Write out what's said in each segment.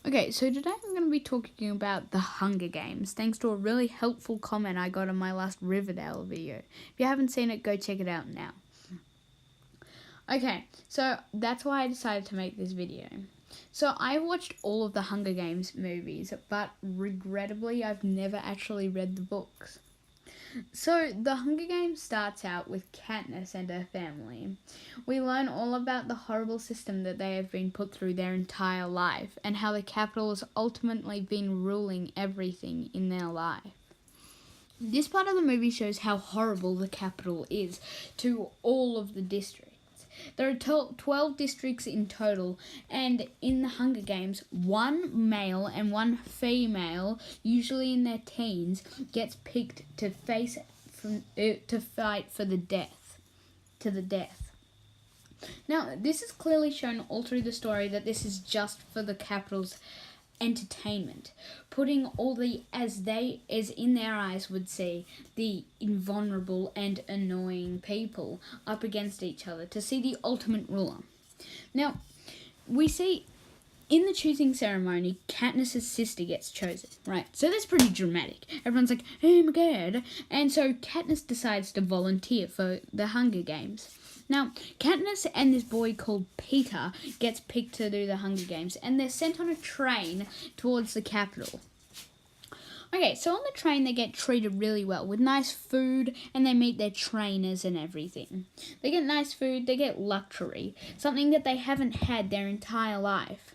Okay, so today I'm going to be talking about the Hunger Games, thanks to a really helpful comment I got on my last Riverdale video. If you haven't seen it, go check it out now. Okay, so that's why I decided to make this video. So I watched all of the Hunger Games movies, but regrettably I've never actually read the books. So, the Hunger Games starts out with Katniss and her family. We learn all about the horrible system that they have been put through their entire life and how the Capitol has ultimately been ruling everything in their life. This part of the movie shows how horrible the Capitol is to all of the districts. There are 12 districts in total, and in the Hunger Games, one male and one female, usually in their teens, gets picked to fight for the death. Now, this is clearly shown all through the story that this is just for the Capitol's entertainment, putting all the, as in their eyes would see, the invulnerable and annoying people up against each other to see the ultimate ruler. Now, we see in the choosing ceremony, Katniss's sister gets chosen, right? So that's pretty dramatic. Everyone's like, oh my god. And so Katniss decides to volunteer for the Hunger Games. Now, Katniss and this boy called Peter gets picked to do the Hunger Games, and they're sent on a train towards the Capitol. Okay, so on the train they get treated really well with nice food, and they meet their trainers and everything. They get nice food, they get luxury, something that they haven't had their entire life.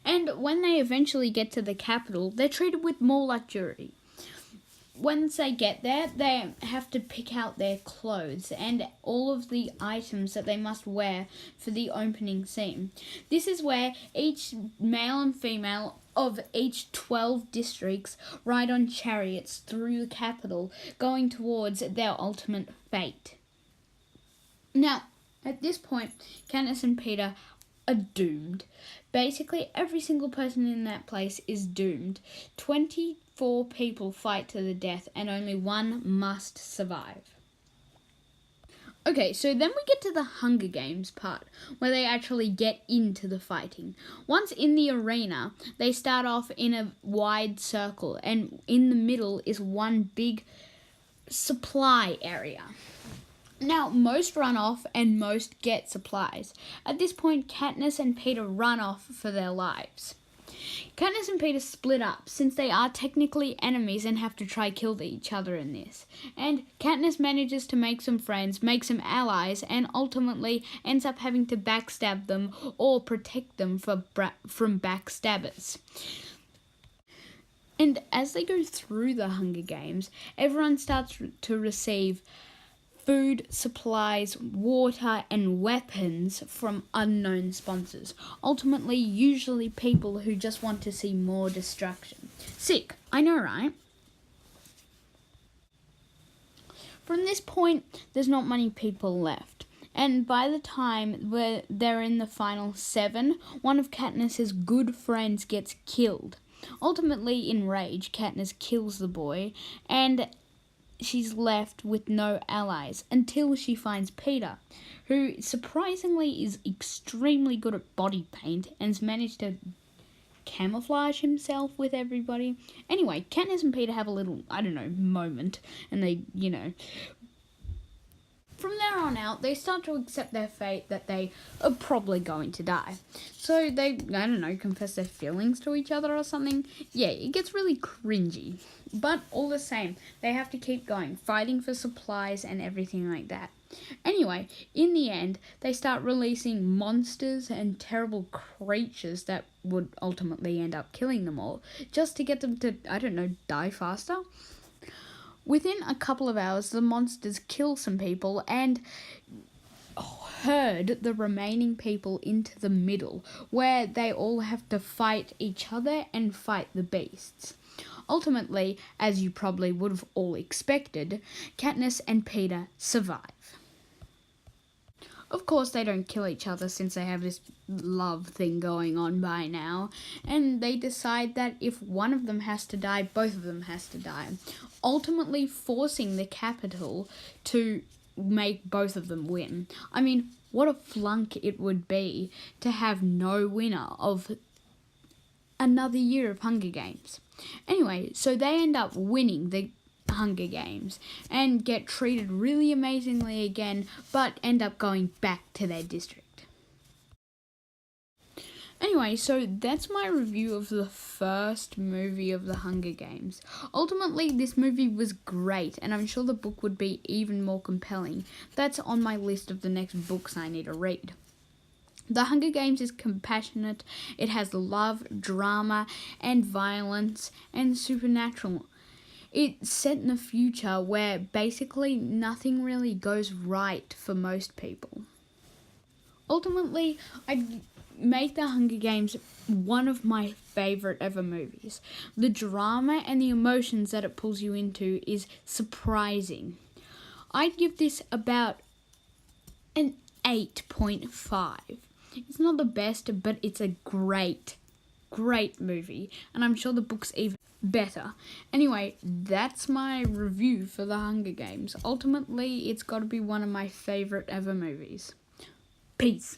And when they eventually get to the Capitol, they're treated with more luxury. Once they get there, they have to pick out their clothes and all of the items that they must wear for the opening scene. This is where each male and female of each 12 districts ride on chariots through the Capitol, going towards their ultimate fate. Now, at this point, Katniss and Peter are doomed. Basically, every single person in that place is doomed. 24 people fight to the death, and only one must survive. Okay, so then we get to the Hunger Games part, where they actually get into the fighting. Once in the arena, they start off in a wide circle, and in the middle is one big supply area. Now, most run off and most get supplies. At this point, Katniss and Peter run off for their lives. Katniss and Peter split up, since they are technically enemies and have to try kill each other in this. And Katniss manages to make some friends, make some allies, and ultimately ends up having to backstab them or protect them from backstabbers. And as they go through the Hunger Games, everyone starts to receive food, supplies, water, and weapons from unknown sponsors. Ultimately, usually people who just want to see more destruction. Sick, I know, right? From this point, there's not many people left. And by the time they're in the final 7, one of Katniss's good friends gets killed. Ultimately, in rage, Katniss kills the boy, and she's left with no allies until she finds Peter, who surprisingly is extremely good at body paint and's managed to camouflage himself with everybody. Anyway, Katniss and Peter have a little, moment, and they, from there on out, they start to accept their fate that they are probably going to die. So they, confess their feelings to each other or something. Yeah, it gets really cringy. But all the same, they have to keep going, fighting for supplies and everything like that. Anyway, in the end, they start releasing monsters and terrible creatures that would ultimately end up killing them all, just to get them to, die faster. Within a couple of hours, the monsters kill some people and herd the remaining people into the middle, where they all have to fight each other and fight the beasts. Ultimately, as you probably would have all expected, Katniss and Peter survive. Of course, they don't kill each other since they have this love thing going on by now, and they decide that if one of them has to die, both of them has to die, ultimately forcing the Capitol to make both of them win. I mean, what a flunk it would be to have no winner of another year of Hunger Games. Anyway, so they end up winning the Hunger Games and get treated really amazingly again, but end up going back to their district. Anyway, so that's my review of the first movie of the Hunger Games. Ultimately, this movie was great, and I'm sure the book would be even more compelling. That's on my list of the next books I need to read. The Hunger Games is compassionate. It has love, drama, and violence, and supernatural. It's set in a future where basically nothing really goes right for most people. Ultimately, I'd make The Hunger Games one of my favourite ever movies. The drama and the emotions that it pulls you into is surprising. I'd give this about an 8.5. It's not the best, but it's a great movie, and I'm sure the book's even better. Anyway, that's my review for The Hunger Games. Ultimately, it's got to be one of my favourite ever movies. Peace.